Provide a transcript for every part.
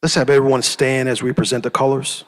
Let's have everyone stand as we present the colors.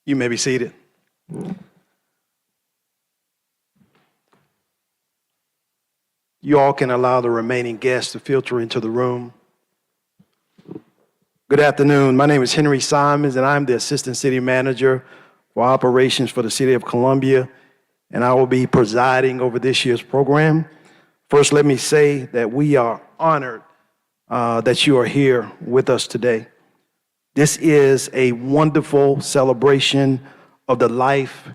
You may be seated. You all can allow the remaining guests to filter into the room. Good afternoon. My name is Henry Simons, and I'm the Assistant City Manager for Operations for the City of Columbia, and I will be presiding over this year's program. First, let me say that we are honored that you are here with us today. This is a wonderful celebration of the life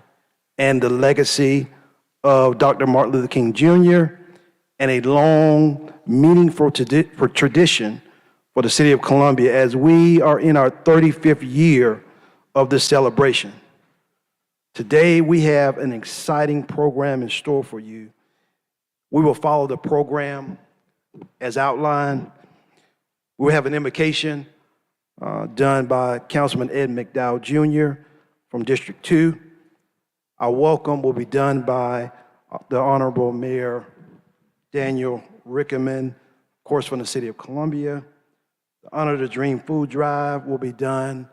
and the legacy of Dr. Martin Luther King Jr. and a long, meaningful tradition for the city of Columbia as we are in our 35th year of this celebration. Today, we have an exciting program in store for you. We will follow the program as outlined. We'll have an invocation done by Councilman Ed McDowell Jr. from District 2. Our welcome will be done by the Honorable Mayor Daniel Rickerman, of course, from the City of Columbia. The Honor the Dream Food Drive will be done.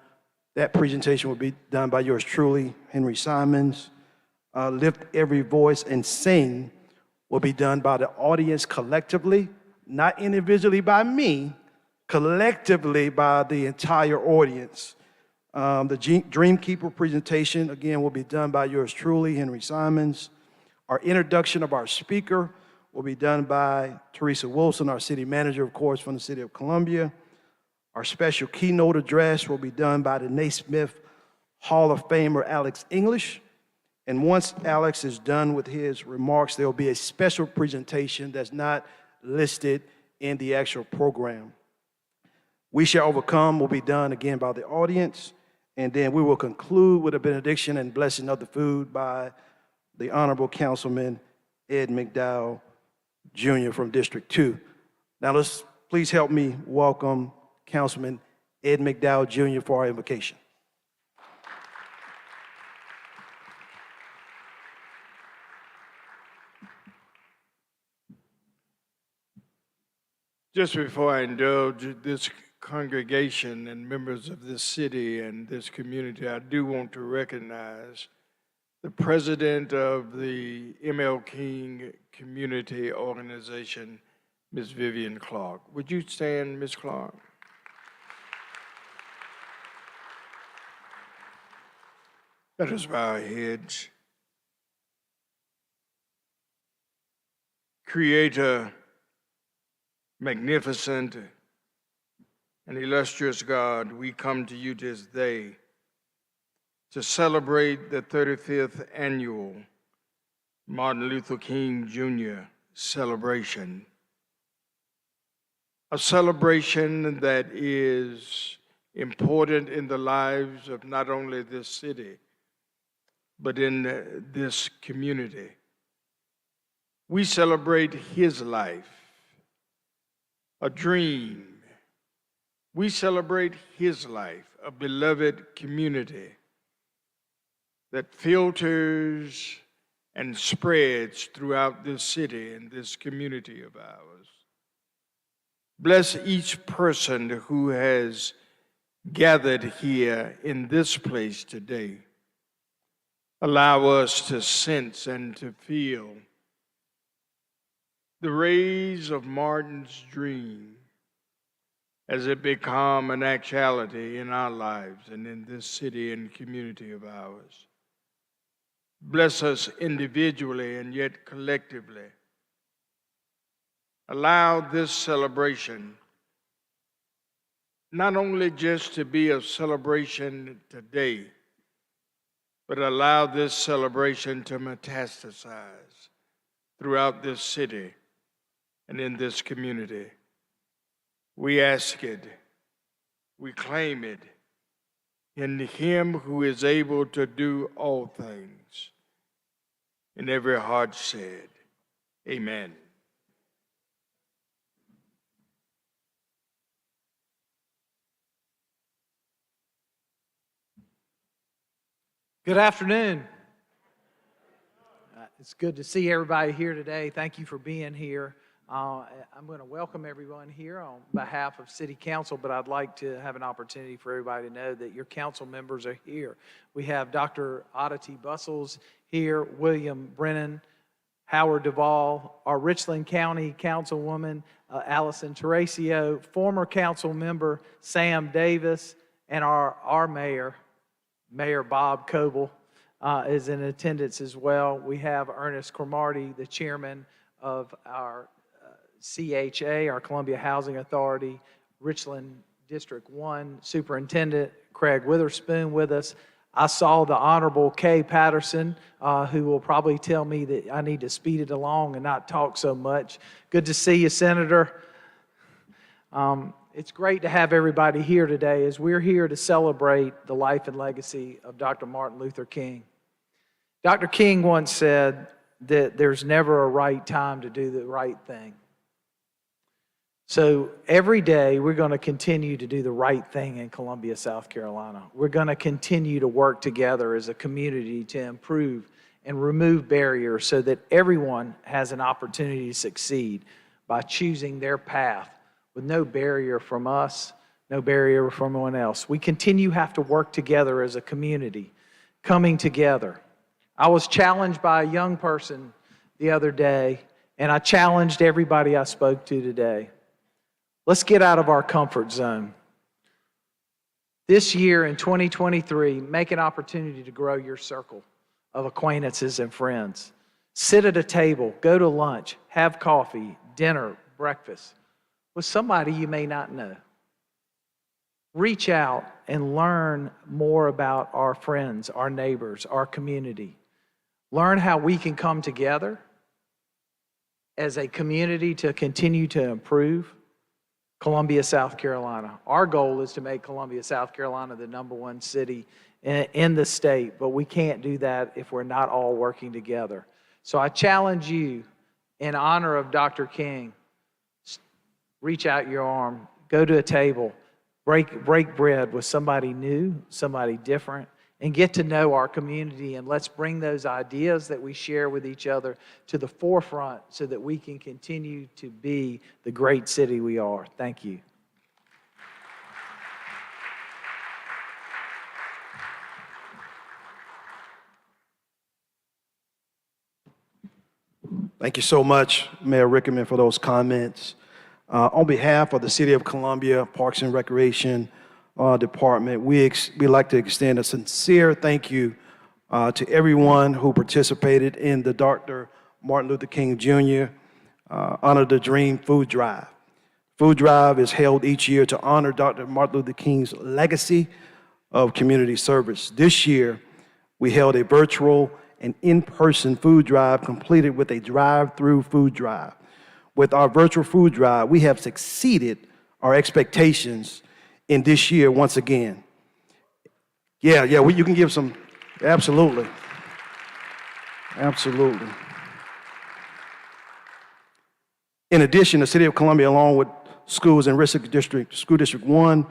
That presentation will be done by yours truly, Henry Simons. Lift Every Voice and Sing will be done by the audience collectively, not individually by me, collectively by the entire audience. The Dream Keeper presentation, again, will be done by yours truly, Henry Simons. Our introduction of our speaker will be done by Teresa Wilson, our city manager, of course, from the City of Columbia. Our special keynote address will be done by the Naismith Hall of Famer Alex English. And once Alex is done with his remarks, there will be a special presentation that's not listed in the actual program. We Shall Overcome will be done again by the audience. And then we will conclude with a benediction and blessing of the food by the Honorable Councilman Ed McDowell Jr. from District 2. Now let's please help me welcome Councilman Ed McDowell Jr. for our invocation. Just before I indulge this congregation and members of this city and this community, I do want to recognize the president of the M.L. King Community Organization, Ms. Vivian Clark. Would you stand, Ms. Clark? Let us bow our heads. Creator, magnificent and illustrious God, we come to you this day to celebrate the 35th annual Martin Luther King Jr. celebration. A celebration that is important in the lives of not only this city, but in this community. We celebrate his life, a dream. We celebrate his life, a beloved community that filters and spreads throughout this city and this community of ours. Bless each person who has gathered here in this place today. Allow us to sense and to feel the rays of Martin's dream as it become an actuality in our lives and in this city and community of ours. Bless us individually and yet collectively. Allow this celebration not only just to be a celebration today, but allow this celebration to metastasize throughout this city and in this community. We ask it, we claim it, in him who is able to do all things. And every heart said, amen. Good afternoon. It's good to see everybody here today. Thank you for being here. I'm going to welcome everyone here on behalf of City Council, but I'd like to have an opportunity for everybody to know that your council members are here. We have Dr. Oddity Bustles here, William Brennan, Howard Duvall, our Richland County Councilwoman, Allison Terracio, former council member Sam Davis, and our mayor, Mayor Bob Coble, is in attendance as well. We have Ernest Cromartie, the chairman of our CHA, our Columbia Housing Authority, Richland District 1 Superintendent Craig Witherspoon with us. I saw the Honorable Kay Patterson, who will probably tell me that I need to speed it along and not talk so much. Good to see you, Senator. It's great to have everybody here today as we're here to celebrate the life and legacy of Dr. Martin Luther King. Dr. King once said that there's never a right time to do the right thing. So every day we're going to continue to do the right thing in Columbia, South Carolina. We're going to continue to work together as a community to improve and remove barriers so that everyone has an opportunity to succeed by choosing their path with no barrier from us, no barrier from anyone else. We continue to have to work together as a community, coming together. I was challenged by a young person the other day, and I challenged everybody I spoke to today. Let's get out of our comfort zone. This year in 2023, make an opportunity to grow your circle of acquaintances and friends. Sit at a table, go to lunch, have coffee, dinner, breakfast with somebody you may not know. Reach out and learn more about our friends, our neighbors, our community. Learn how we can come together as a community to continue to improve Columbia, South Carolina. Our goal is to make Columbia, South Carolina the #1 city in the state, but we can't do that if we're not all working together. So I challenge you, in honor of Dr. King, reach out your arm, go to a table, break bread with somebody new, somebody different, and get to know our community, and let's bring those ideas that we share with each other to the forefront so that we can continue to be the great city we are. Thank you. Thank you so much, Mayor Rickerman, for those comments. On behalf of the City of Columbia Parks and Recreation Department, we'd like to extend a sincere thank you to everyone who participated in the Dr. Martin Luther King Jr. Honor the Dream Food Drive. Food Drive is held each year to honor Dr. Martin Luther King's legacy of community service. This year, we held a virtual and in-person food drive completed with a drive-through food drive. With our virtual food drive, we have exceeded our expectations in this year once again. You can give some, absolutely. Absolutely. In addition, the City of Columbia, along with schools in School District 1,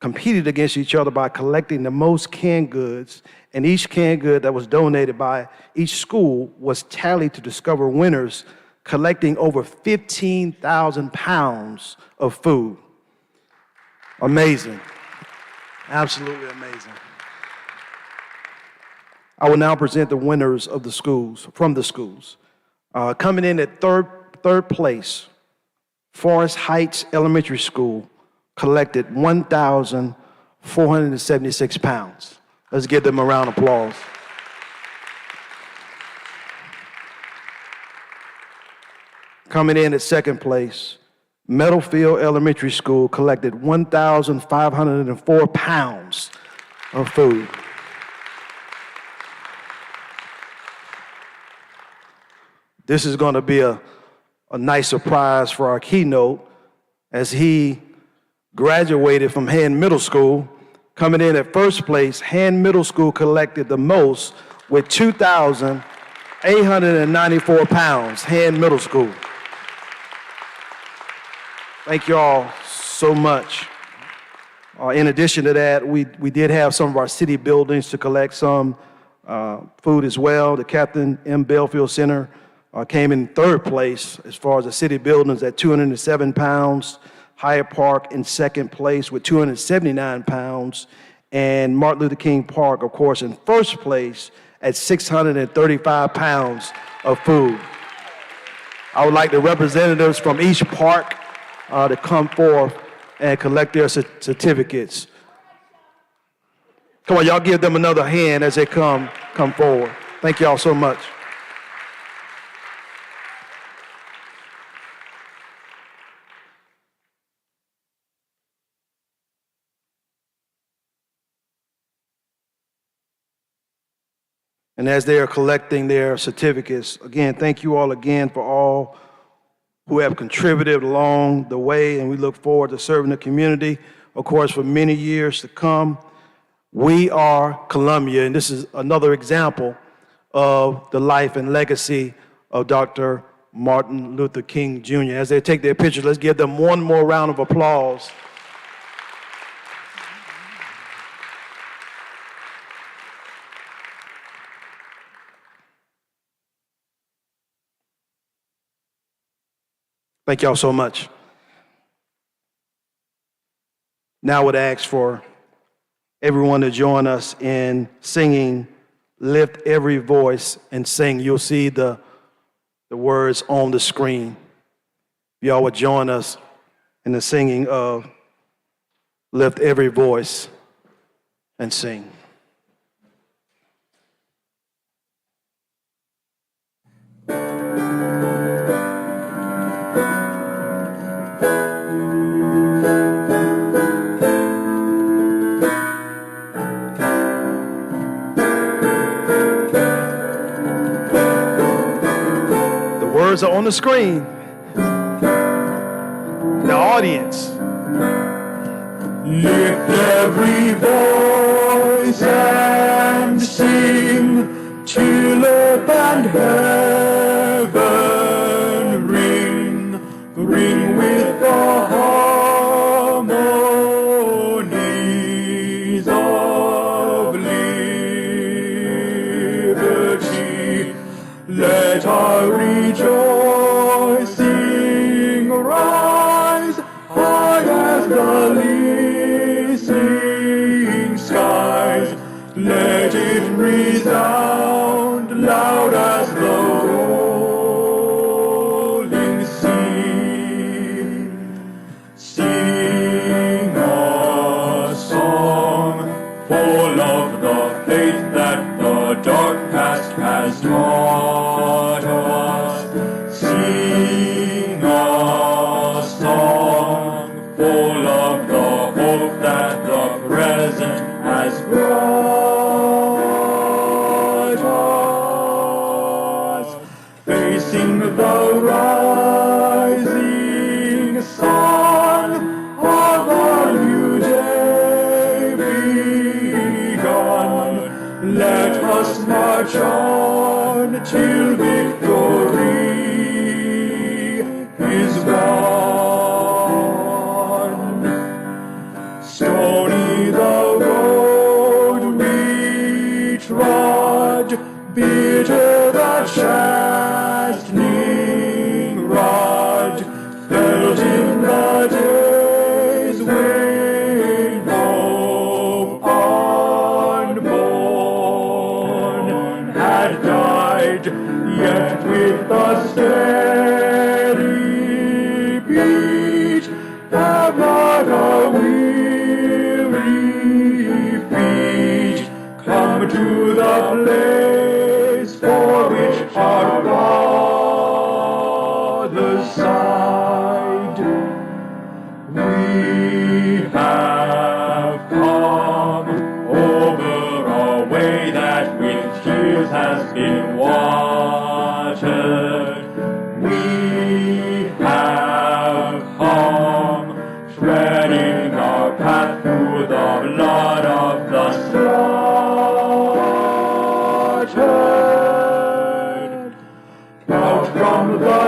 competed against each other by collecting the most canned goods, and each canned good that was donated by each school was tallied to discover winners collecting over 15,000 pounds of food. Amazing. Absolutely amazing. I will now present the winners of the schools, from the schools. Coming in at third place, Forest Heights Elementary School collected 1,476 pounds. Let's give them a round of applause. Coming in at second place, Meadowfield Elementary School collected 1,504 pounds of food. This is going to be a nice surprise for our keynote as he graduated from Hand Middle School. Coming in at first place, Hand Middle School collected the most with 2,894 pounds, Hand Middle School. Thank you all so much. In addition to that, we did have some of our city buildings to collect some food as well. The Captain M. Belfield Center came in third place as far as the city buildings at 207 pounds. Hyatt Park in second place with 279 pounds. And Martin Luther King Park, of course, in first place at 635 pounds of food. I would like the representatives from each park to come forth and collect their certificates. Come on, y'all give them another hand as they come forward. Thank y'all so much. And as they are collecting their certificates, again, thank you all again for all who have contributed along the way, and we look forward to serving the community, of course, for many years to come. We are Columbia, and this is another example of the life and legacy of Dr. Martin Luther King Jr. As they take their pictures, let's give them one more round of applause. Thank y'all so much. Now I would ask for everyone to join us in singing Lift Every Voice and Sing. You'll see the words on the screen. Y'all would join us in the singing of Lift Every Voice and Sing. Words are on the screen. The audience. Lift every voice and sing till earth and heaven ring, ring with the harmonies of liberty. Let our rejoicing rise high as the listening skies. Let it resound loud as the rolling sea. Sing a song full of the faith that the dark past has taught us. Sing a song full of the hope that the present has brought us. Facing the rising sun of a new day begun, let us march on till victory is won. Stony the road we trod, bitter the chastening rod, felt in the days when no unborn had died, yet with the steady beat have not a weary feet come to the place for which our fathers sighed. We have come over a way that with tears has been watered. We have come treading our path through the blood of the slaughtered. Out from the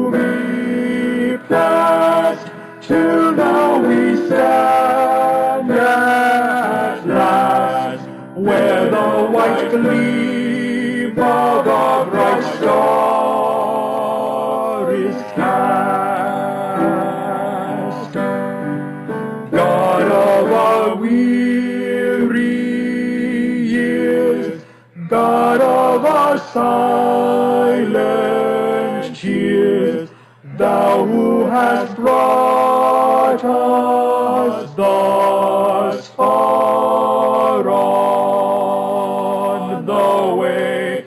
gloomy past, till now we stand at last, where the white gleam of a bright star is cast. God of our weary years, God of our silent tears, Thou who hast brought us thus far on the way,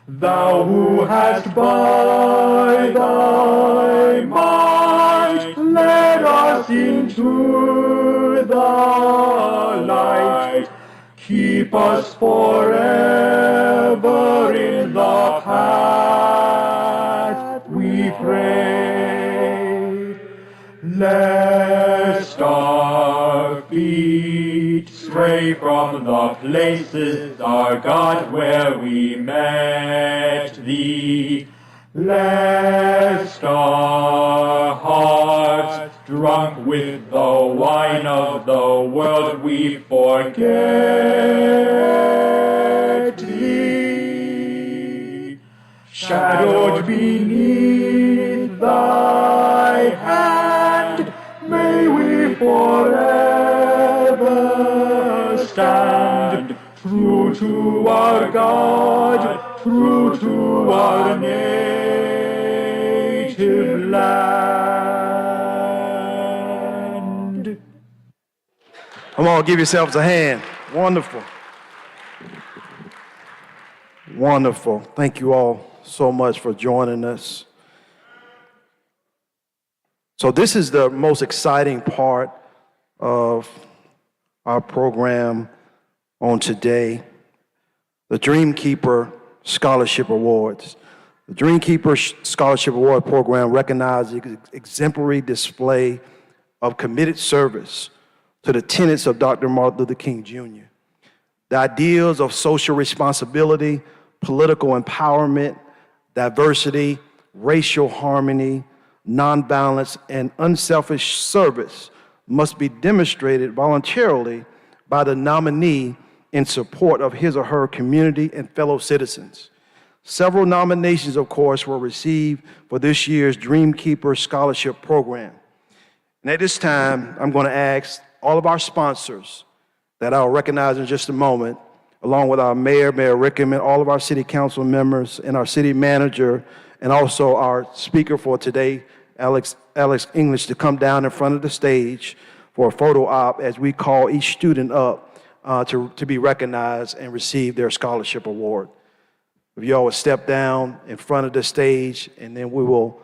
Thou who hast by Thy might led us into the light, Keep us forever in the path we pray. Lest our feet stray from the places, our God, where we met thee. Lest our hearts, drunk with the wine of the world, we forget thee. Shadowed beneath thy hand, may we forever stand, true to our God, true to our native land. Come on, give yourselves a hand. Wonderful. Wonderful. Thank you all so much for joining us. So this is the most exciting part of our program on today, the Dreamkeeper Scholarship Awards. The Dreamkeeper Scholarship Award program recognizes exemplary display of committed service to the tenets of Dr. Martin Luther King Jr. The ideals of social responsibility, political empowerment, diversity, racial harmony, nonviolence, and unselfish service must be demonstrated voluntarily by the nominee in support of his or her community and fellow citizens. Several nominations, of course, were received for this year's Dreamkeeper Scholarship Program. And at this time, I'm going to ask all of our sponsors that I'll recognize in just a moment, along with our mayor, Mayor Rickham, all of our city council members, and our city manager, and also our speaker for today, Alex English, to come down in front of the stage for a photo op as we call each student up to be recognized and receive their scholarship award. If you all would step down in front of the stage, and then we will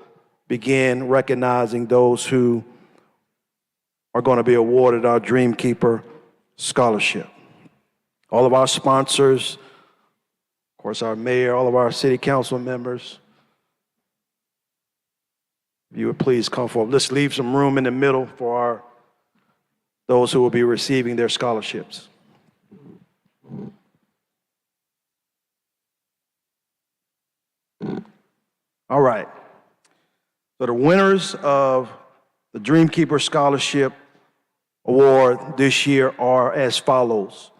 begin recognizing those who are going to be awarded our Dreamkeeper Scholarship. All of our sponsors, of course, our mayor, all of our city council members, if you would please come forward. Let's leave some room in the middle for those who will be receiving their scholarships. All right. So the winners of the Dreamkeeper Scholarship Award this year are as follows.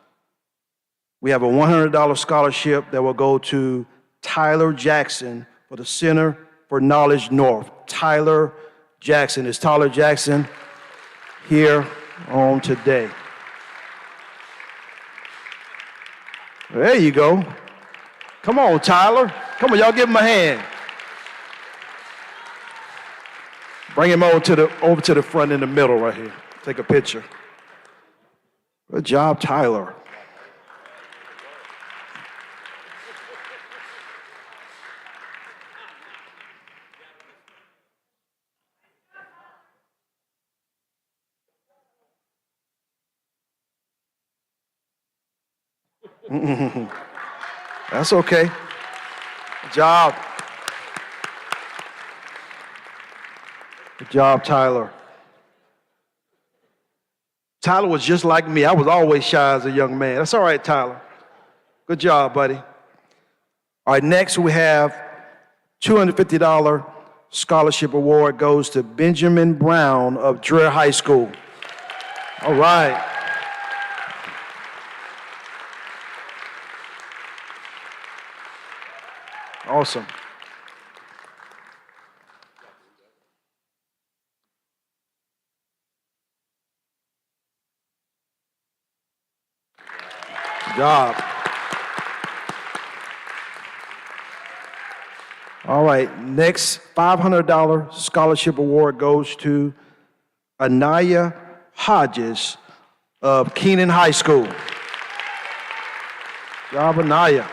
We have a $100 scholarship that will go to Tyler Jackson for the Center for Knowledge North. Tyler Jackson. Is Tyler Jackson here on today? There you go. Come on, Tyler. Come on, y'all give him a hand. Bring him over to the front in the middle right here. Take a picture. Good job, Tyler. That's okay. Good job. Good job, Tyler. Tyler was just like me. I was always shy as a young man. That's all right, Tyler. Good job, buddy. All right, next we have $250 scholarship award goes to Benjamin Brown of Dreher High School. All right. Awesome. Good job. All right, next $500 scholarship award goes to Anaya Hodges of Keenan High School. Good job, Anaya.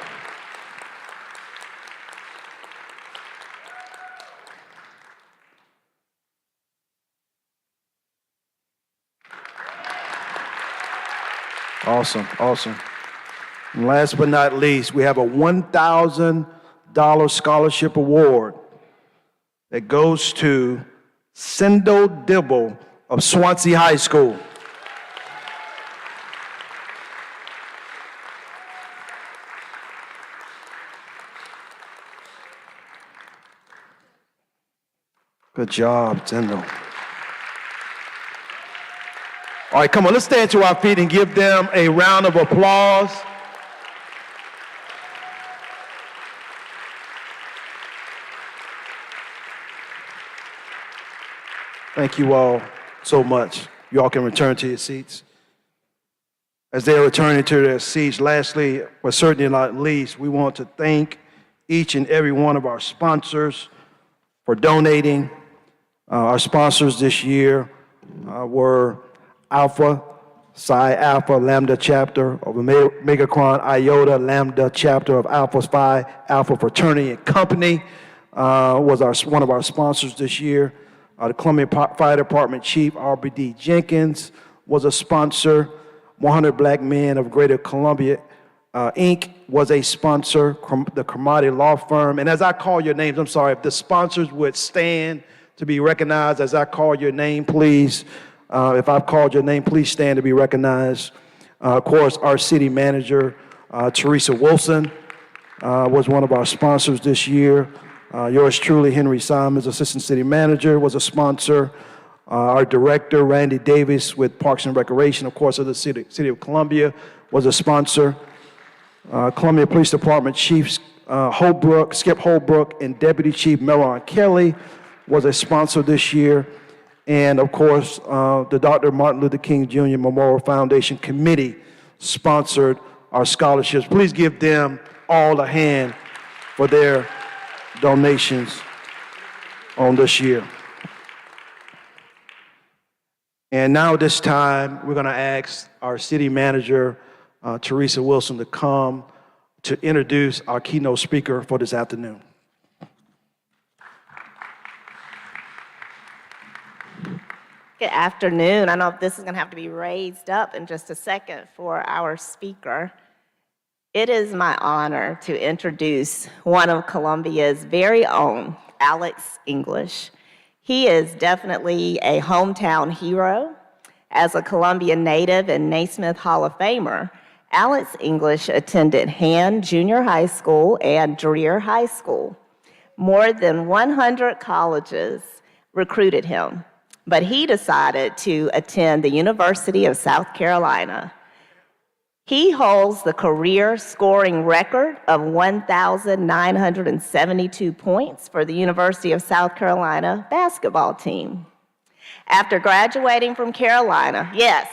Awesome, awesome. And last but not least, we have a $1,000 scholarship award that goes to Sindel Dibble of Swansea High School. Good job, Sindel. All right, come on, let's stand to our feet and give them a round of applause. Thank you all so much. You all can return to your seats. As they are returning to their seats, lastly, but certainly not least, we want to thank each and every one of our sponsors for donating. Our sponsors this year were Alpha, Psi Alpha Lambda chapter of Omicron Iota Lambda chapter of Alpha Phi Alpha Fraternity and Company was one of our sponsors this year. The Columbia Fire Department Chief RBD Jenkins was a sponsor. 100 Black Men of Greater Columbia Inc. was a sponsor. The Cromartie Law Firm. And as I call your names, I'm sorry, if the sponsors would stand to be recognized as I call your name, please. If I've called your name, please stand to be recognized. Of course, our city manager, Teresa Wilson, was one of our sponsors this year. Yours truly, Henry Simons, Assistant City Manager, was a sponsor. Our director, Randy Davis, with Parks and Recreation, of course, of the City of Columbia, was a sponsor. Columbia Police Department Chief Skip Holbrook, and Deputy Chief Meron Kelly was a sponsor this year. And of course, the Dr. Martin Luther King Jr. Memorial Foundation Committee sponsored our scholarships. Please give them all a hand for their donations on this year. And now this time, we're gonna ask our city manager, Teresa Wilson, to come to introduce our keynote speaker for this afternoon. Good afternoon. I know this is going to have to be raised up in just a second for our speaker. It is my honor to introduce one of Columbia's very own, Alex English. He is definitely a hometown hero. As a Columbia native and Naismith Hall of Famer, Alex English attended Han Junior High School and Dreher High School. More than 100 colleges recruited him, but he decided to attend the University of South Carolina. He holds the career scoring record of 1,972 points for the University of South Carolina basketball team. After graduating from Carolina, yes.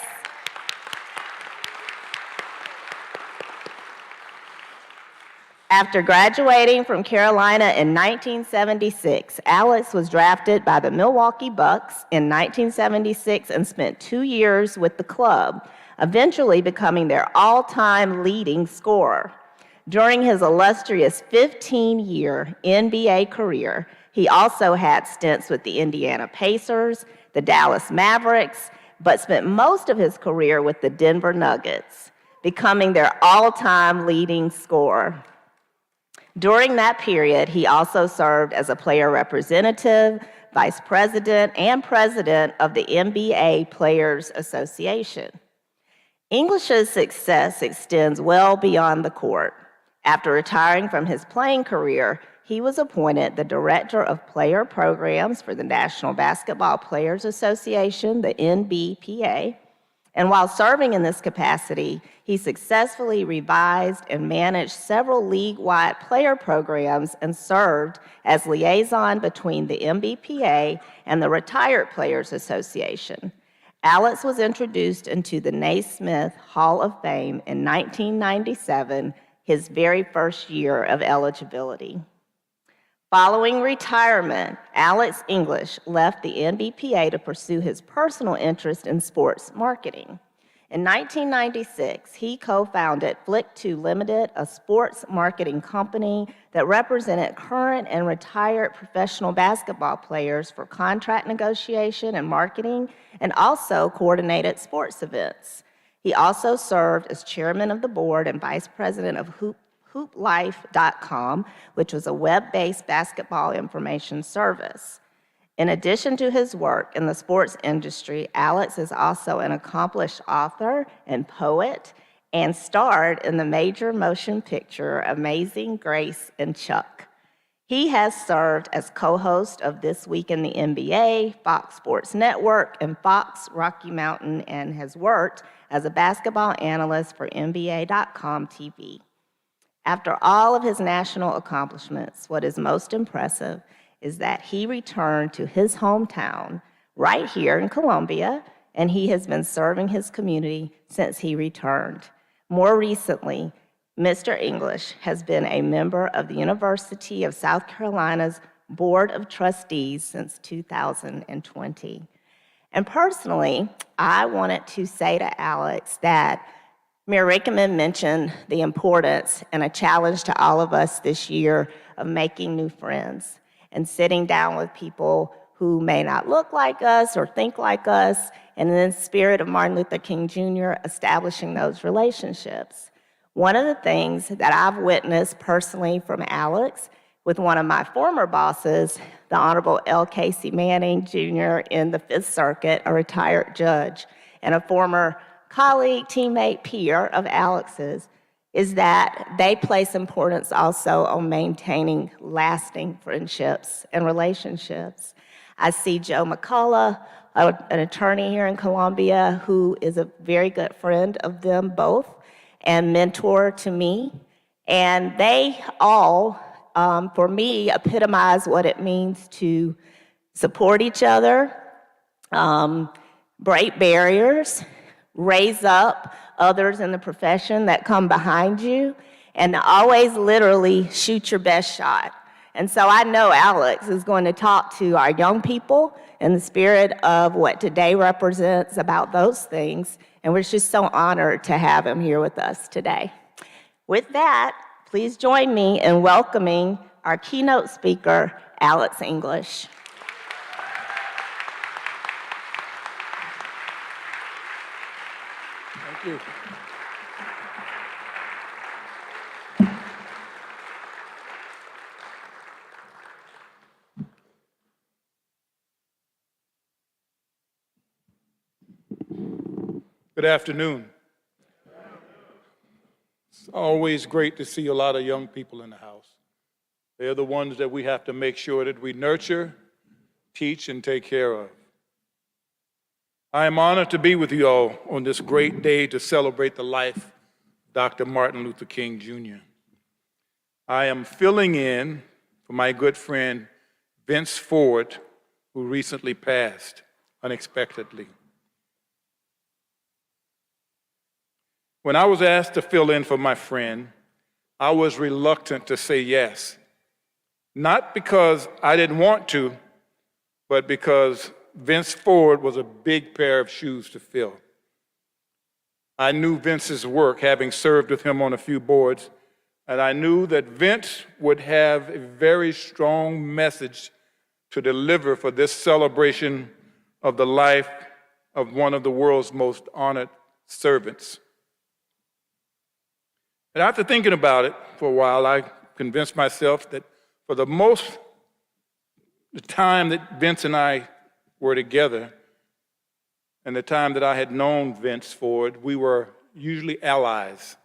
After graduating from Carolina in 1976, Alex was drafted by the Milwaukee Bucks in 1976 and spent 2 years with the club, eventually becoming their all-time leading scorer. During his illustrious 15-year NBA career, he also had stints with the Indiana Pacers, the Dallas Mavericks, but spent most of his career with the Denver Nuggets, becoming their all-time leading scorer. During that period, he also served as a player representative, vice president, and president of the NBA Players Association. English's success extends well beyond the court. After retiring from his playing career, he was appointed the director of player programs for the National Basketball Players Association, the NBPA. And while serving in this capacity, he successfully revised and managed several league-wide player programs and served as liaison between the NBPA and the Retired Players Association. Alex was introduced into the Naismith Hall of Fame in 1997, his very first year of eligibility. Following retirement, Alex English left the NBPA to pursue his personal interest in sports marketing. In 1996, he co-founded Flick2 Limited, a sports marketing company that represented current and retired professional basketball players for contract negotiation and marketing, and also coordinated sports events. He also served as chairman of the board and vice president of HoopLife.com, which was a web-based basketball information service. In addition to his work in the sports industry, Alex is also an accomplished author and poet and starred in the major motion picture Amazing Grace and Chuck. He has served as co-host of This Week in the NBA, Fox Sports Network, and Fox Rocky Mountain, and has worked as a basketball analyst for NBA.com TV. After all of his national accomplishments, what is most impressive is that he returned to his hometown right here in Columbia, and he has been serving his community since he returned. More recently, Mr. English has been a member of the University of South Carolina's Board of Trustees since 2020. And personally, I wanted to say to Alex that Mayor Rickenman mentioned the importance and a challenge to all of us this year of making new friends and sitting down with people who may not look like us or think like us, and in the spirit of Martin Luther King Jr., establishing those relationships. One of the things that I've witnessed personally from Alex with one of my former bosses, the Honorable L. Casey Manning Jr. in the Fifth Circuit, a retired judge, and a former colleague, teammate, peer of Alex's, is that they place importance also on maintaining lasting friendships and relationships. I see Joe McCullough, an attorney here in Columbia, who is a very good friend of them both and mentor to me. And they all, for me, epitomize what it means to support each other, break barriers, raise up others in the profession that come behind you, and always literally shoot your best shot. And so I know Alex is going to talk to our young people in the spirit of what today represents about those things, and we're just so honored to have him here with us today. With that, please join me in welcoming our keynote speaker, Alex English. Thank you. Good afternoon. It's always great to see a lot of young people in the house. They're the ones that we have to make sure that we nurture, teach, and take care of. I am honored to be with you all on this great day to celebrate the life of Dr. Martin Luther King Jr. I am filling in for my good friend Vince Ford, who recently passed unexpectedly. When I was asked to fill in for my friend, I was reluctant to say yes. Not because I didn't want to, but because Vince Ford was a big pair of shoes to fill. I knew Vince's work, having served with him on a few boards, and I knew that Vince would have a very strong message to deliver for this celebration of the life of one of the world's most honored servants. And after thinking about it for a while, I convinced myself that for the time that Vince and I were together, and the time that I had known Vince Ford, we were usually allies.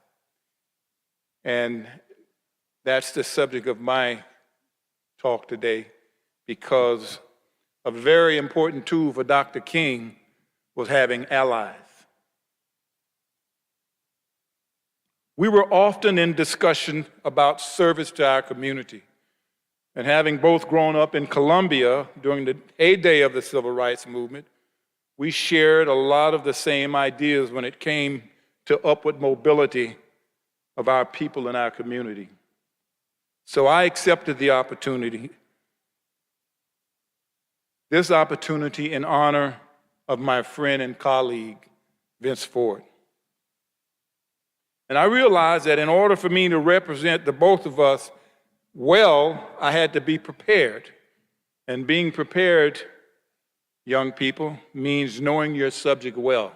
And that's the subject of my talk today, because a very important tool for Dr. King was having allies. We were often in discussion about service to our community. And having both grown up in Columbia during the heyday of the Civil Rights Movement, we shared a lot of the same ideas when it came to upward mobility of our people in our community. So I accepted the opportunity, this opportunity in honor of my friend and colleague, Vince Ford. And I realized that in order for me to represent the both of us well, I had to be prepared. And being prepared, young people, means knowing your subject well.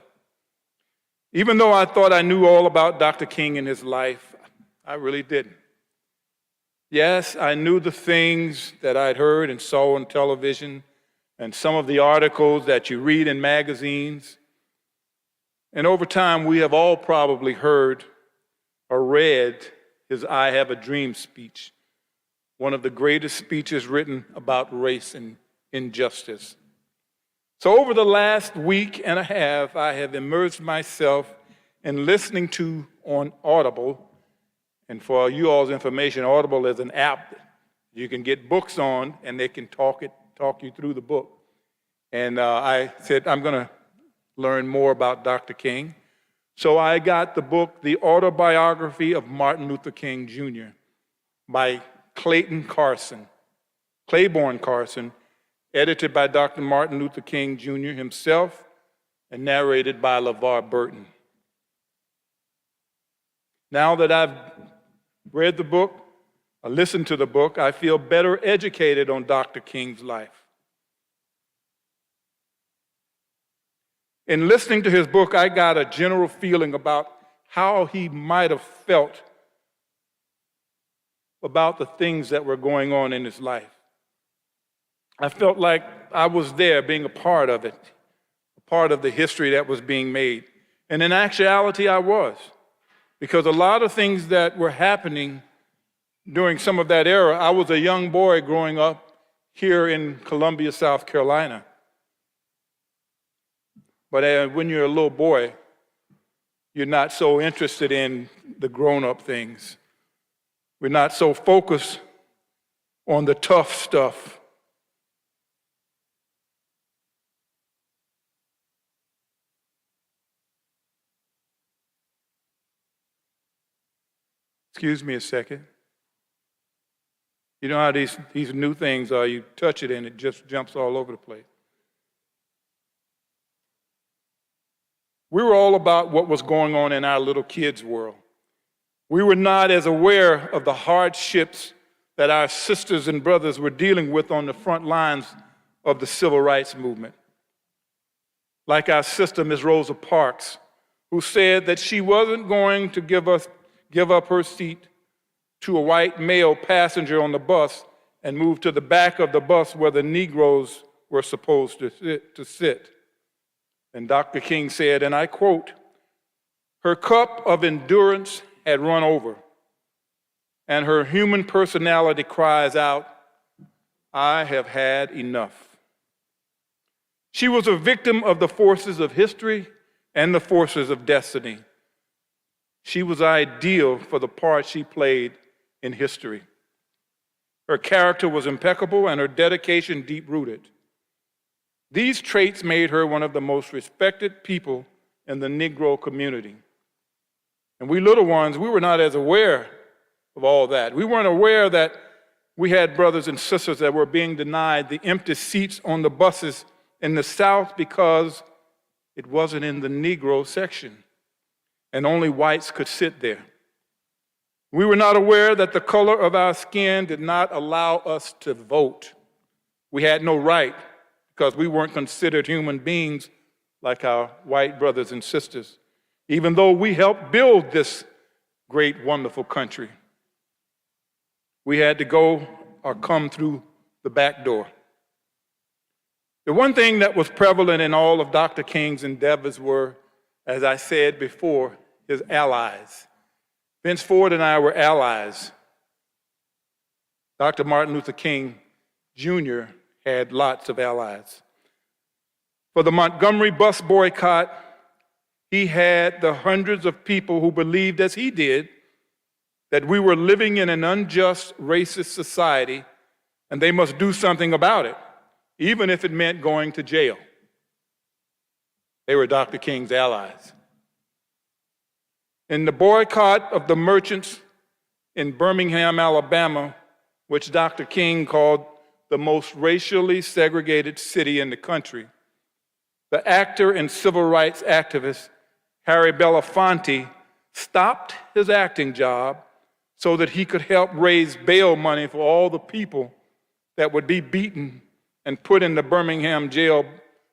Even though I thought I knew all about Dr. King and his life, I really didn't. Yes, I knew the things that I'd heard and saw on television and some of the articles that you read in magazines. And over time, we have all probably heard or read his I Have a Dream speech, one of the greatest speeches written about race and injustice. So over the last week and a half, I have immersed myself in listening to on Audible. And for you all's information, Audible is an app you can get books on, and they can talk you through the book. And I said, I'm going to learn more about Dr. King. So I got the book, The Autobiography of Martin Luther King Jr. by Claiborne Carson, edited by Dr. Martin Luther King Jr. himself and narrated by LeVar Burton. Now that I've read the book, or listened to the book, I feel better educated on Dr. King's life. In listening to his book, I got a general feeling about how he might have felt about the things that were going on in his life. I felt like I was there being a part of it, a part of the history that was being made. And in actuality, I was, because a lot of things that were happening during some of that era, I was a young boy growing up here in Columbia, South Carolina. But when you're a little boy, you're not so interested in the grown-up things. We're not so focused on the tough stuff. Excuse me a second. You know how these new things are, you touch it and it just jumps all over the place. We were all about what was going on in our little kids' world. We were not as aware of the hardships that our sisters and brothers were dealing with on the front lines of the civil rights movement. Like our sister, Ms. Rosa Parks, who said that she wasn't going to give up her seat to a white male passenger on the bus and move to the back of the bus where the Negroes were supposed to sit. And Dr. King said, and I quote, "Her cup of endurance had run over, and her human personality cries out, I have had enough." She was a victim of the forces of history and the forces of destiny. She was ideal for the part she played in history. Her character was impeccable and her dedication deep-rooted. These traits made her one of the most respected people in the Negro community. And we little ones, we were not as aware of all that. We weren't aware that we had brothers and sisters that were being denied the empty seats on the buses in the South because it wasn't in the Negro section, and only whites could sit there. We were not aware that the color of our skin did not allow us to vote. We had no right because we weren't considered human beings like our white brothers and sisters, even though we helped build this great, wonderful country. We had to go or come through the back door. The one thing that was prevalent in all of Dr. King's endeavors were, as I said before, his allies. Vince Ford and I were allies. Dr. Martin Luther King Jr. had lots of allies. For the Montgomery bus boycott, he had the hundreds of people who believed, as he did, that we were living in an unjust, racist society, and they must do something about it, even if it meant going to jail. They were Dr. King's allies. In the boycott of the merchants in Birmingham, Alabama, which Dr. King called the most racially segregated city in the country, the actor and civil rights activist Harry Belafonte stopped his acting job so that he could help raise bail money for all the people that would be beaten and put in the Birmingham jail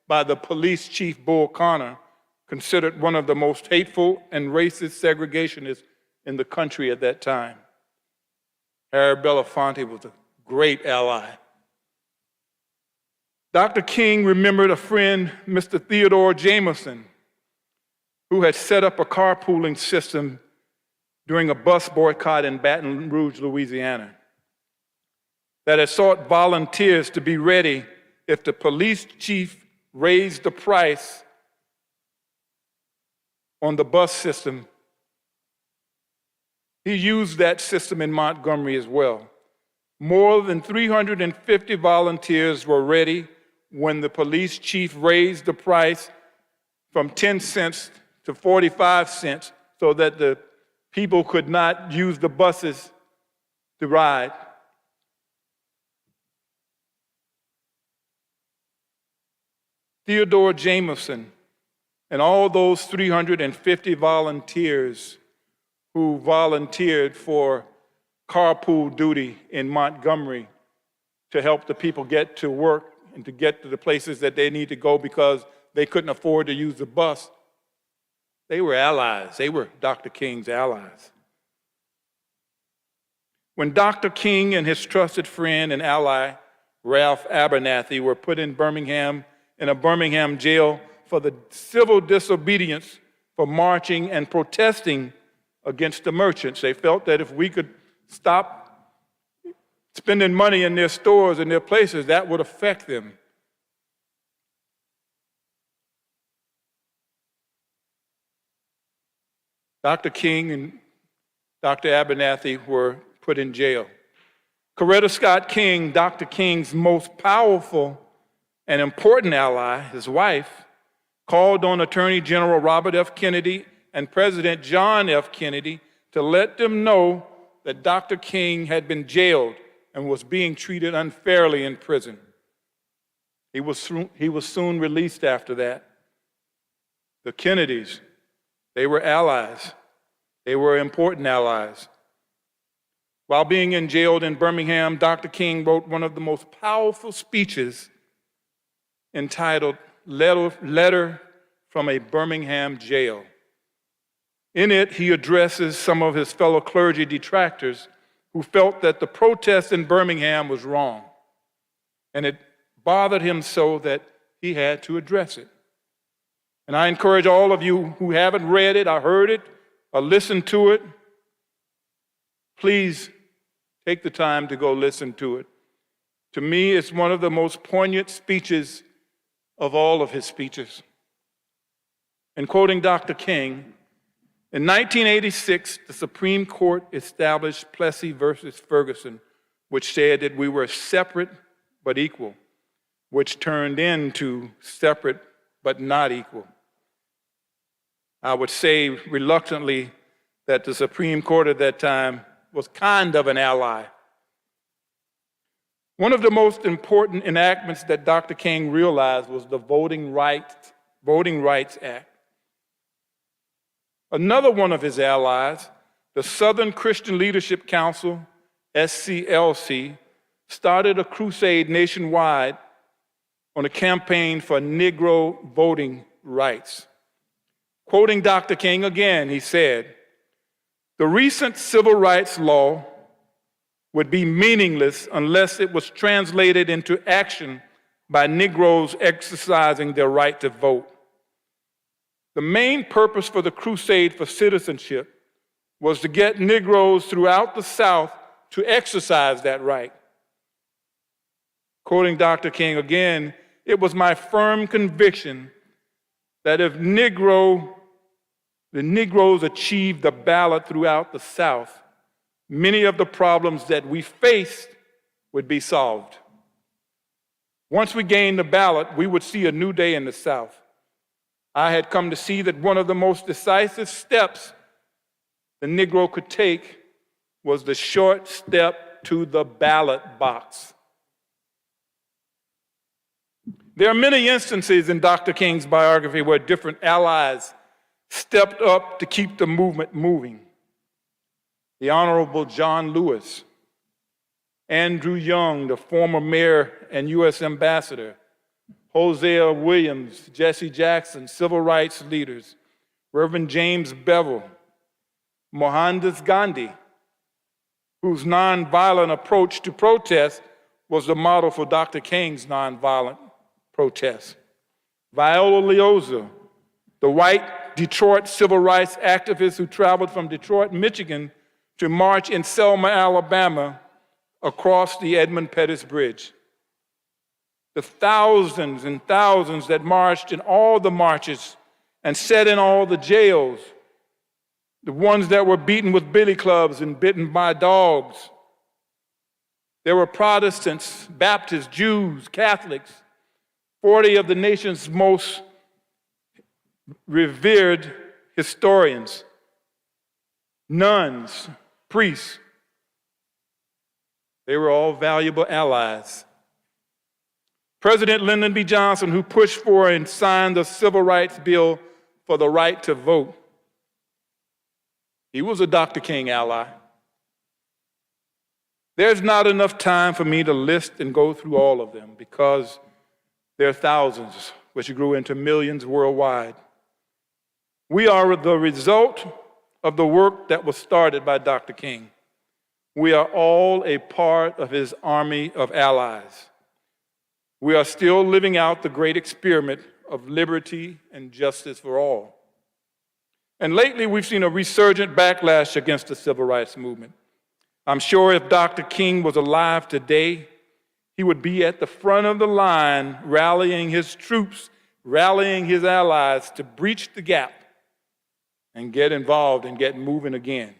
by the police chief Bull Connor considered one of the most hateful and racist segregationists in the country at that time. Harry Belafonte was a great ally. Dr. King remembered a friend, Mr. Theodore Jameson, who had set up a carpooling system during a bus boycott in Baton Rouge, Louisiana, that had sought volunteers to be ready if the police chief raised the price on the bus system. He used that system in Montgomery as well. More than 350 volunteers were ready when the police chief raised the price from 10 cents to 45 cents so that the people could not use the buses to ride. Theodore Jameson and all those 350 volunteers who volunteered for carpool duty in Montgomery to help the people get to work and to get to the places that they need to go because they couldn't afford to use the bus. They were allies. They were Dr. King's allies. When Dr. King and his trusted friend and ally, Ralph Abernathy, were put in a Birmingham jail for the civil disobedience for marching and protesting against the merchants, they felt that if we could stop spending money in their stores and their places, that would affect them. Dr. King and Dr. Abernathy were put in jail. Coretta Scott King, Dr. King's most powerful and important ally, his wife, called on Attorney General Robert F. Kennedy and President John F. Kennedy to let them know that Dr. King had been jailed and was being treated unfairly in prison. He was soon released after that. The Kennedys, they were allies. They were important allies. While being jailed in Birmingham, Dr. King wrote one of the most powerful speeches entitled Letter from a Birmingham Jail. In it, he addresses some of his fellow clergy detractors who felt that the protest in Birmingham was wrong, and it bothered him so that he had to address it. And I encourage all of you who haven't read it or heard it or listened to it, please take the time to go listen to it. To me, it's one of the most poignant speeches of all of his speeches. And quoting Dr. King, in 1986, the Supreme Court established Plessy versus Ferguson, which said that we were separate but equal, which turned into separate but not equal. I would say reluctantly that the Supreme Court at that time was kind of an ally. One of the most important enactments that Dr. King realized was the Voting Rights Act. Another one of his allies, the Southern Christian Leadership Council, SCLC, started a crusade nationwide on a campaign for Negro voting rights. Quoting Dr. King again, he said, "The recent civil rights law would be meaningless unless it was translated into action by Negroes exercising their right to vote. The main purpose for the crusade for citizenship was to get Negroes throughout the South to exercise that right." Quoting Dr. King again, "It was my firm conviction that if the Negroes achieved the ballot throughout the South, many of the problems that we faced would be solved. Once we gained the ballot, we would see a new day in the South. I had come to see that one of the most decisive steps the Negro could take was the short step to the ballot box." There are many instances in Dr. King's biography where different allies stepped up to keep the movement moving. The Honorable John Lewis, Andrew Young, the former mayor and U.S. ambassador, Hosea Williams, Jesse Jackson, civil rights leaders, Reverend James Bevel, Mohandas Gandhi, whose nonviolent approach to protest was the model for Dr. King's nonviolent protest. Viola Liuzzo, the white Detroit civil rights activist who traveled from Detroit, Michigan, to march in Selma, Alabama, across the Edmund Pettus Bridge. The thousands and thousands that marched in all the marches and sat in all the jails, the ones that were beaten with billy clubs and bitten by dogs. There were Protestants, Baptists, Jews, Catholics, 40 of the nation's most revered historians, nuns, priests. They were all valuable allies. President Lyndon B. Johnson, who pushed for and signed the Civil Rights Bill for the right to vote, he was a Dr. King ally. There's not enough time for me to list and go through all of them because there are thousands, which grew into millions worldwide. We are the result of the work that was started by Dr. King. We are all a part of his army of allies. We are still living out the great experiment of liberty and justice for all. And lately, we've seen a resurgent backlash against the civil rights movement. I'm sure if Dr. King was alive today, he would be at the front of the line rallying his troops, rallying his allies to breach the gap and get involved and get moving again.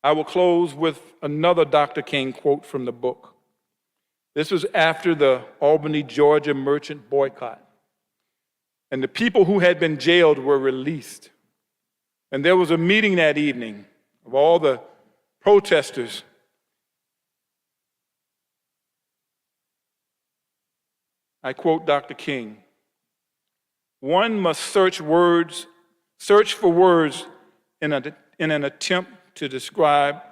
I will close with another Dr. King quote from the book. This was after the Albany, Georgia merchant boycott. And the people who had been jailed were released. And there was a meeting that evening of all the protesters. I quote Dr. King, "One must search for words in an attempt to describe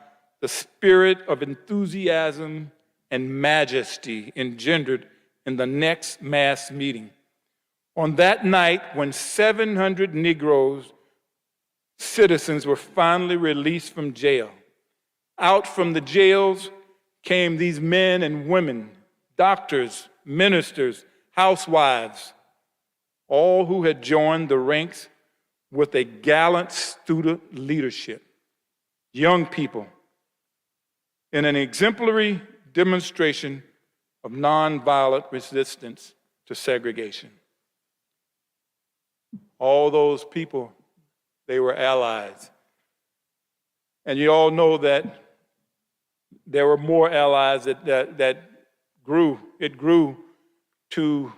the spirit of enthusiasm and majesty engendered in the next mass meeting. On that night, when 700 Negroes, citizens, were finally released from jail, out from the jails came these men and women, doctors, ministers, housewives, all who had joined the ranks with a gallant student leadership. Young people, in an exemplary demonstration of nonviolent resistance to segregation." All those people, they were allies. And you all know that there were more allies that grew. It grew to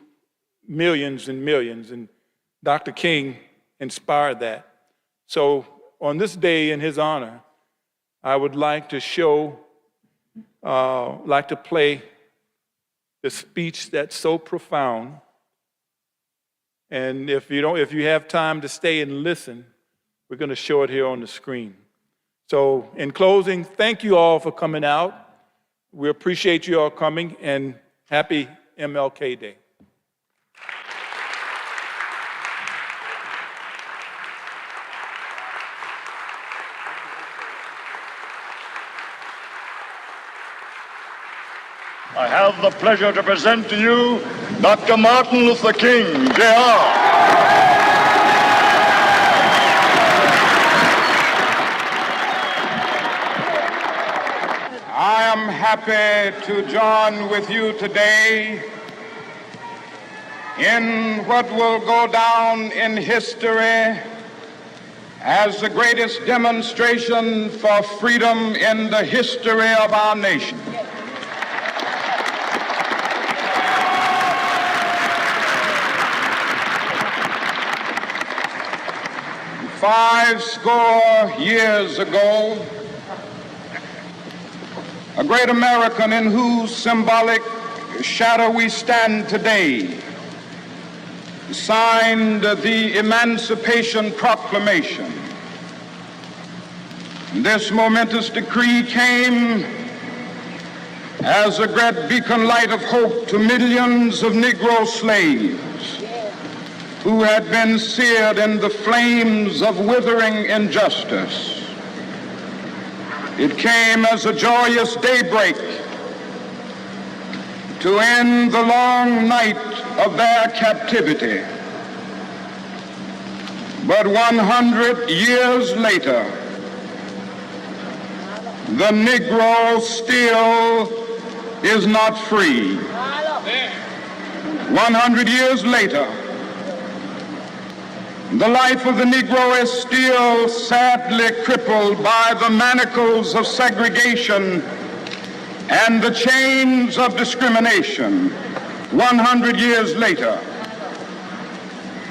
millions and millions, and Dr. King inspired that. So on this day in his honor, I would like to play the speech that's so profound. And if you have time to stay and listen, we're going to show it here on the screen. So in closing, thank you all for coming out. We appreciate you all coming, and happy MLK Day. I have the pleasure to present to you Dr. Martin Luther King, Jr. I am happy to join with you today in what will go down in history as the greatest demonstration for freedom in the history of our nation. 50 years ago, a great American in whose symbolic shadow we stand today signed the Emancipation Proclamation. This momentous decree came as a great beacon light of hope to millions of Negro slaves who had been seared in the flames of withering injustice. It came as a joyous daybreak to end the long night of their captivity. But 100 years later, the Negro still is not free. 100 years later, the life of the Negro is still sadly crippled by the manacles of segregation and the chains of discrimination. 100 years later,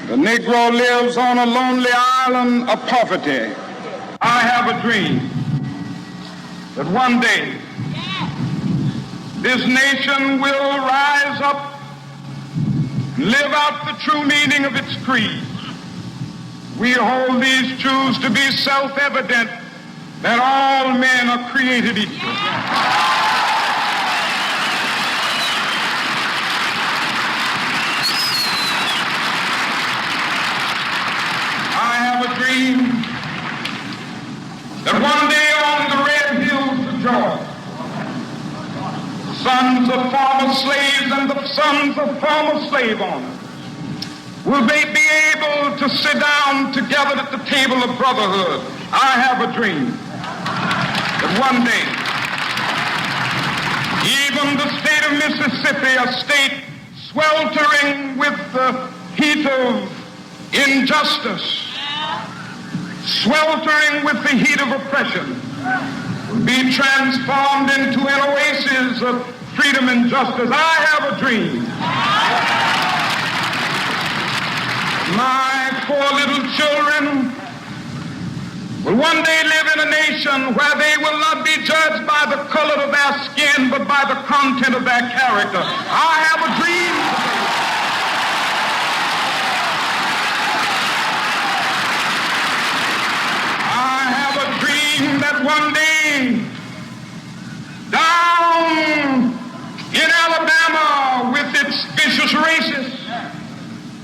the Negro lives on a lonely island of poverty. I have a dream that one day this nation will rise up, live out the true meaning of its creed. We hold these truths to be self-evident, that all men are created equal. I have a dream that one day on the red hills of Georgia, sons of former slaves and the sons of former slave owners will they be able to sit down together at the table of brotherhood. I have a dream that one day, even the state of Mississippi, a state sweltering with the heat of injustice, sweltering with the heat of oppression, will be transformed into an oasis of freedom and justice. I have a dream. My 4 little children will one day live in a nation where they will not be judged by the color of their skin, but by the content of their character. I have a dream today. I have a dream that one day, down in Alabama, with its vicious racists,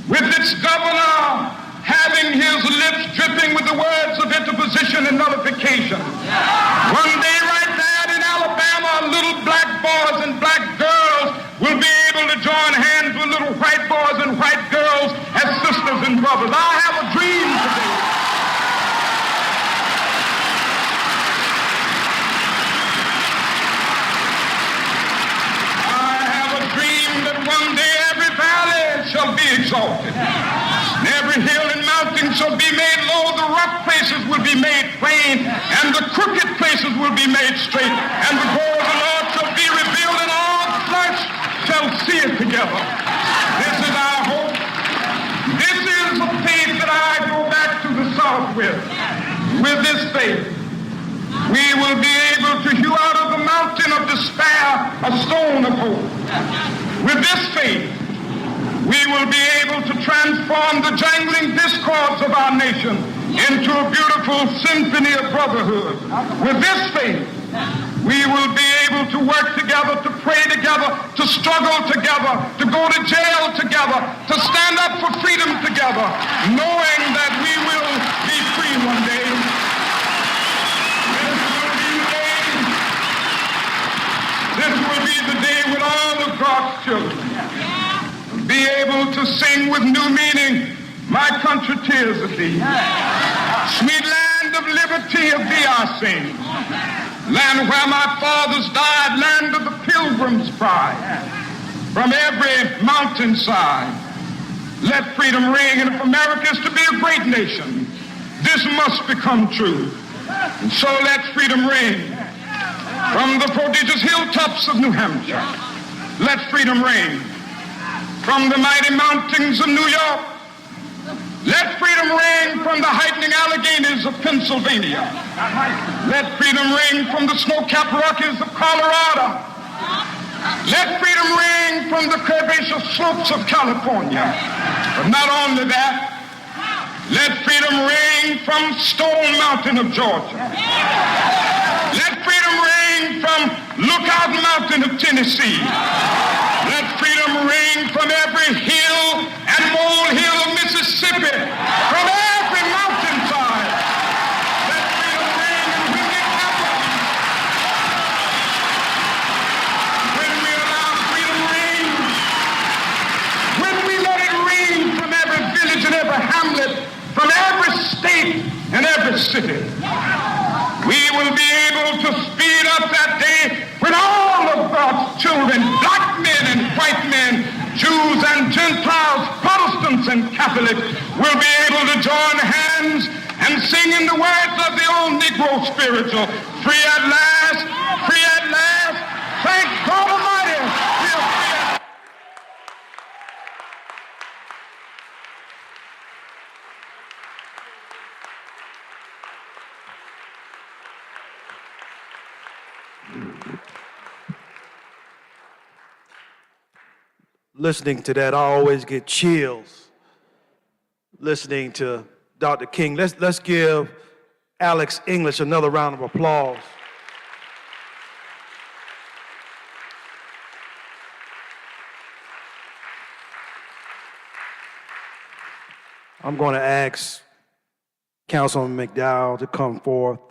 with its governor having his lips dripping with the words of interposition and nullification. One day right there in Alabama, little black boys and black girls will be able to join hands with little white boys and white girls as sisters and brothers. I have a dream today. I have a dream that one day every valley shall be exalted. And every hill and mountain shall be made low. The rough places will be made plain, and the crooked places will be made straight. And the glory of the Lord shall be revealed, and all flesh shall see it together. This is our hope. This is the faith that I go back to the South with. With this faith, we will be able to hew out of the mountain of despair a stone of hope. With this faith, we will be able to transform the jangling discords of our nation into a beautiful symphony of brotherhood. With this faith, we will be able to work together, to pray together, to struggle together, to go to jail together, to stand up for freedom together, knowing that we will be free one day. This will be the day when all of God's children be able to sing with new meaning, my country, tears of thee. Sweet land of liberty, of thee I sing. Land where my fathers died, land of the pilgrim's pride. From every mountainside, let freedom ring. And if America is to be a great nation, this must become true. And so let freedom ring. From the prodigious hilltops of New Hampshire, let freedom ring. From the mighty mountains of New York, let freedom ring. From the heightening Alleghenies of Pennsylvania, let freedom ring. From the snow-capped Rockies of Colorado, let freedom ring. From the curvaceous slopes of California. But not only that, let freedom ring from Stone Mountain of Georgia. Let freedom ring from Lookout Mountain of Tennessee. Let freedom ring from every hill and molehill of Mississippi, from every mountainside. Let freedom ring, and when it happens, when we allow freedom ring, when we let it ring from every village and every hamlet, from every state and every city, we will be able to speed up that day when all of God's children, black men and white men, Jews and Gentiles, Protestants and Catholics, will be able to join hands and sing in the words of the old Negro spiritual, free at last, free at last, thank God Almighty, we are free at last. Listening to that, I always get chills. Listening to Dr. King. Let's give Alex English another round of applause. I'm going to ask Councilman McDowell to come forth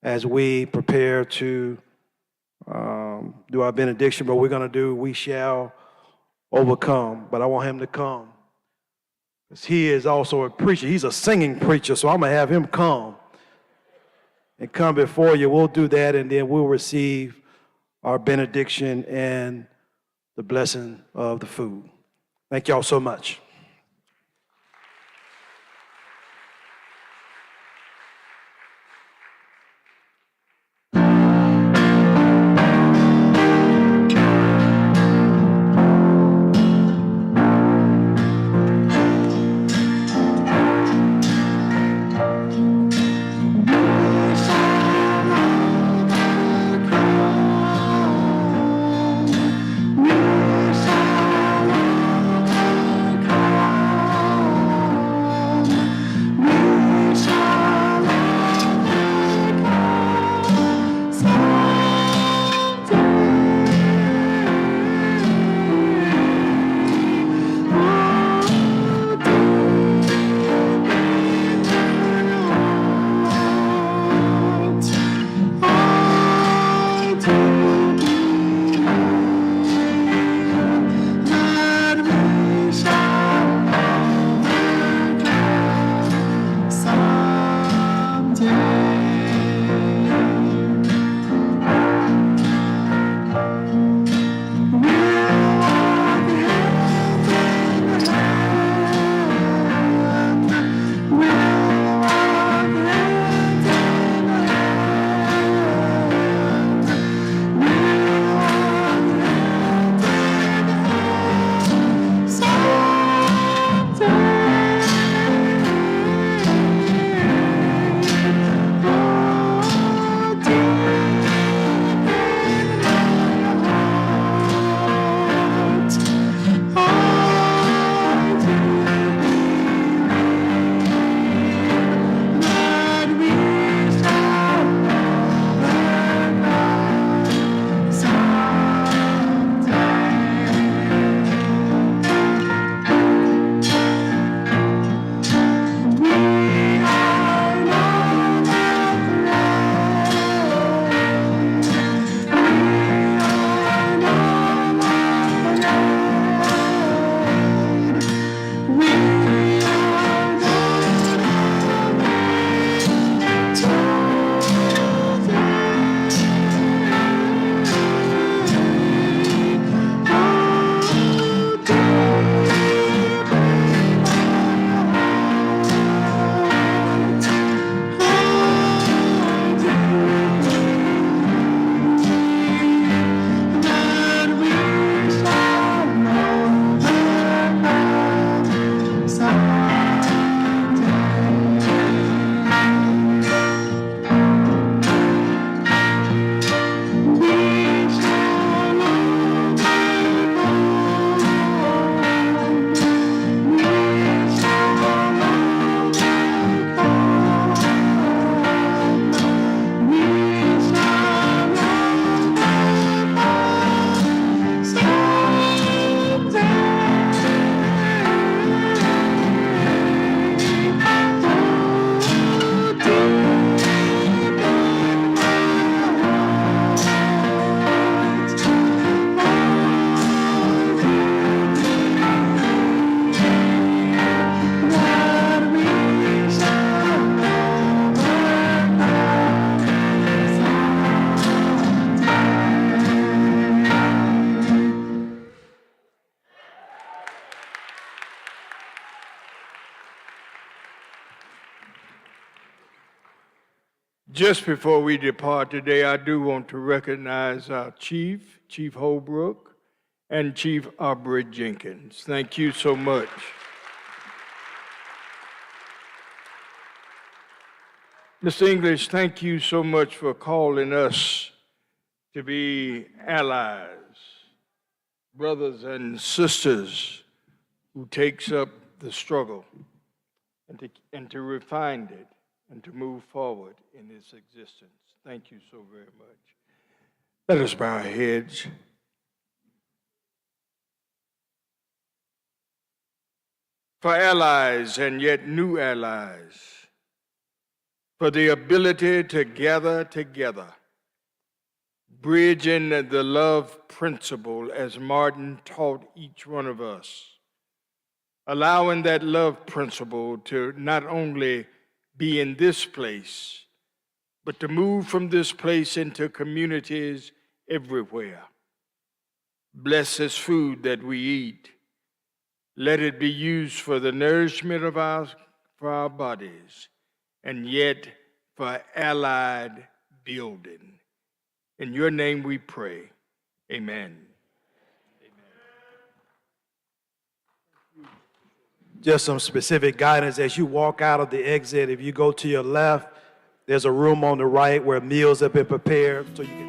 as we prepare to do our benediction, but we're going to do We Shall Overcome. But I want him to come because he is also a preacher. He's a singing preacher, so I'm going to have him come and come before you. We'll do that, and then we'll receive our benediction and the blessing of the food. Thank y'all so much. Just before we depart today, I do want to recognize our Chief Holbrook, and Chief Aubrey Jenkins. Thank you so much. Mr. English, thank you so much for calling us to be allies, brothers and sisters who takes up the struggle and to refine it and to move forward in its existence. Thank you so very much. Let us bow our heads. For allies and yet new allies, for the ability to gather together, bridging the love principle as Martin taught each one of us, allowing that love principle to not only be in this place, but to move from this place into communities everywhere. Bless this food that we eat. Let it be used for the nourishment of our bodies, and yet for allied building. In your name we pray. Amen. Just some specific guidance as you walk out of the exit. If you go to your left, there's a room on the right where meals have been prepared so you can